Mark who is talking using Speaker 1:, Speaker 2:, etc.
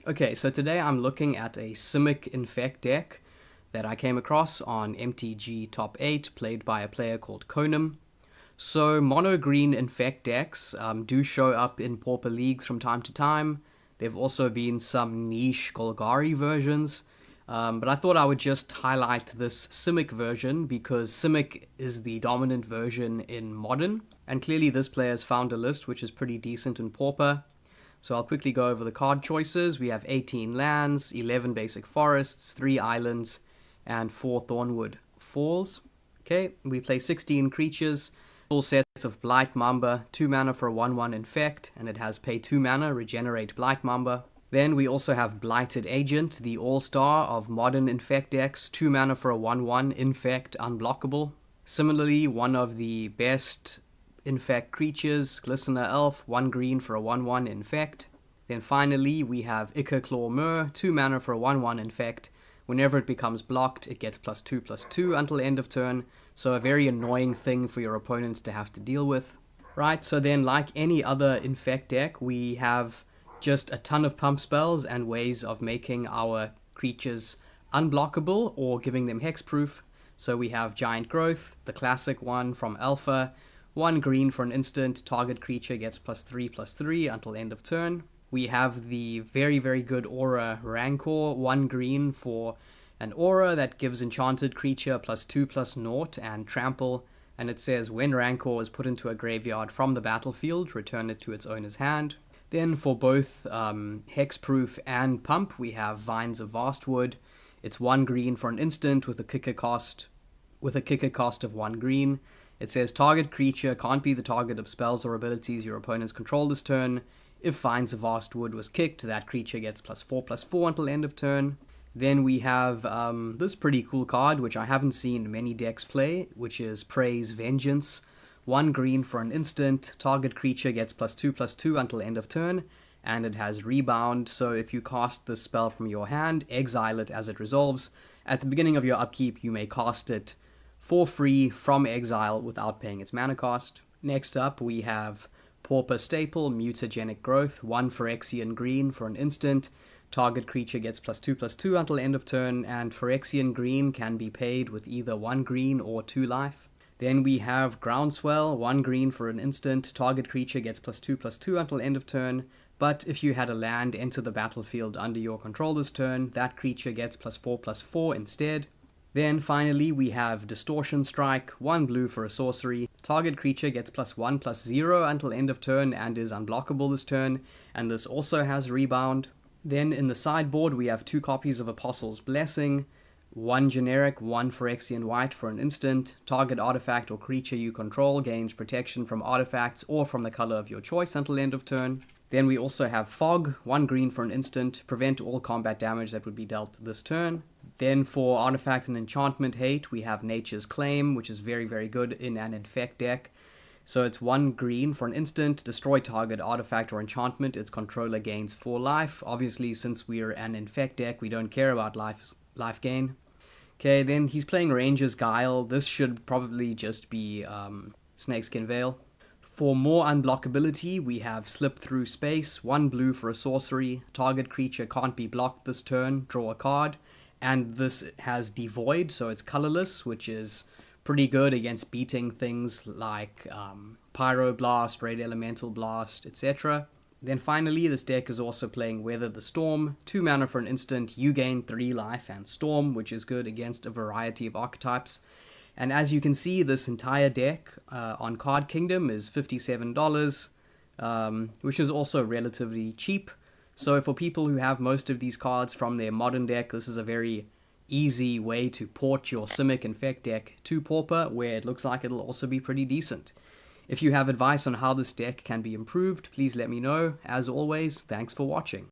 Speaker 1: Okay, so today I'm looking at a Simic Infect deck that I came across on MTG Top 8, played by a player called Konam. So mono-green Infect decks do show up in Pauper leagues from time to time. There have also been some niche Golgari versions, but I thought I would just highlight this Simic version because Simic is the dominant version in Modern, and clearly this player has found a list which is pretty decent in Pauper. So I'll quickly go over the card choices. We have 18 lands, 11 basic forests, 3 islands, and 4 Thornwood Falls. Okay, we play 16 creatures, full sets of Blight Mamba, 2 mana for a 1/1 Infect, and it has pay 2 mana, regenerate Blight Mamba. Then we also have Blighted Agent, the all-star of modern Infect decks, 2 mana for a 1/1 Infect, unblockable. Similarly, one of the best Infect creatures, Glistener Elf, 1 green for a 1/1 Infect. Then finally we have Ichor Claw Mer, 2 mana for a 1/1 Infect. Whenever it becomes blocked, it gets +2/+2 until end of turn, so a very annoying thing for your opponents to have to deal with. Right, so then like any other Infect deck, we have just a ton of pump spells and ways of making our creatures unblockable or giving them hexproof. So we have Giant Growth, the classic one from Alpha, 1 green for an instant, target creature gets +3/+3 until end of turn. We have the very good aura Rancor, 1 green for an aura that gives enchanted creature +2/+0 and trample, and it says when Rancor is put into a graveyard from the battlefield, return it to its owner's hand. Then for both hexproof and pump, we have Vines of Vastwood. It's 1 green for an instant with a kicker cost of 1 green. It says target creature can't be the target of spells or abilities your opponents control this turn. If Vines of Vastwood was kicked, that creature gets +4/+4 until end of turn. Then we have this pretty cool card, which I haven't seen many decks play, which is Prey's Vengeance. 1 green for an instant, target creature gets +2/+2 until end of turn, and it has Rebound, so if you cast this spell from your hand, exile it as it resolves. At the beginning of your upkeep, you may cast it for free from exile without paying its mana cost. Next up, we have Pauper Staple, Mutagenic Growth, 1 Phyrexian green for an instant. Target creature gets +2/+2 until end of turn, and Phyrexian green can be paid with either 1 green or 2 life. Then we have Groundswell, 1 green for an instant. Target creature gets +2/+2 until end of turn, but if you had a land enter the battlefield under your control this turn, that creature gets +4/+4 instead. Then finally we have Distortion Strike, 1 blue for a sorcery. Target creature gets +1/+0 until end of turn and is unblockable this turn, and this also has Rebound. Then in the sideboard we have 2 copies of Apostle's Blessing, 1 generic, 1 Phyrexian white for an instant. Target artifact or creature you control gains protection from artifacts or from the color of your choice until end of turn. Then we also have Fog, 1 green for an instant, prevent all combat damage that would be dealt this turn. Then for artifact and enchantment hate, we have Nature's Claim, which is very good in an Infect deck. So it's 1 green for an instant, destroy target artifact or enchantment, its controller gains 4 life. Obviously, since we're an Infect deck, we don't care about life gain. Okay, then he's playing Ranger's Guile. This should probably just be Snakeskin Veil. For more unblockability, we have Slip Through Space, 1 blue for a sorcery. Target creature can't be blocked this turn, draw a card. And this has Devoid, so it's colorless, which is pretty good against beating things like Pyroblast, Red Elemental Blast, etc. Then finally, this deck is also playing Weather the Storm, 2 mana for an instant, you gain 3 life and Storm, which is good against a variety of archetypes. And as you can see, this entire deck on Card Kingdom is $57, which is also relatively cheap. So for people who have most of these cards from their modern deck, this is a very easy way to port your Simic Infect deck to Pauper, where it looks like it'll also be pretty decent. If you have advice on how this deck can be improved, please let me know. As always, thanks for watching.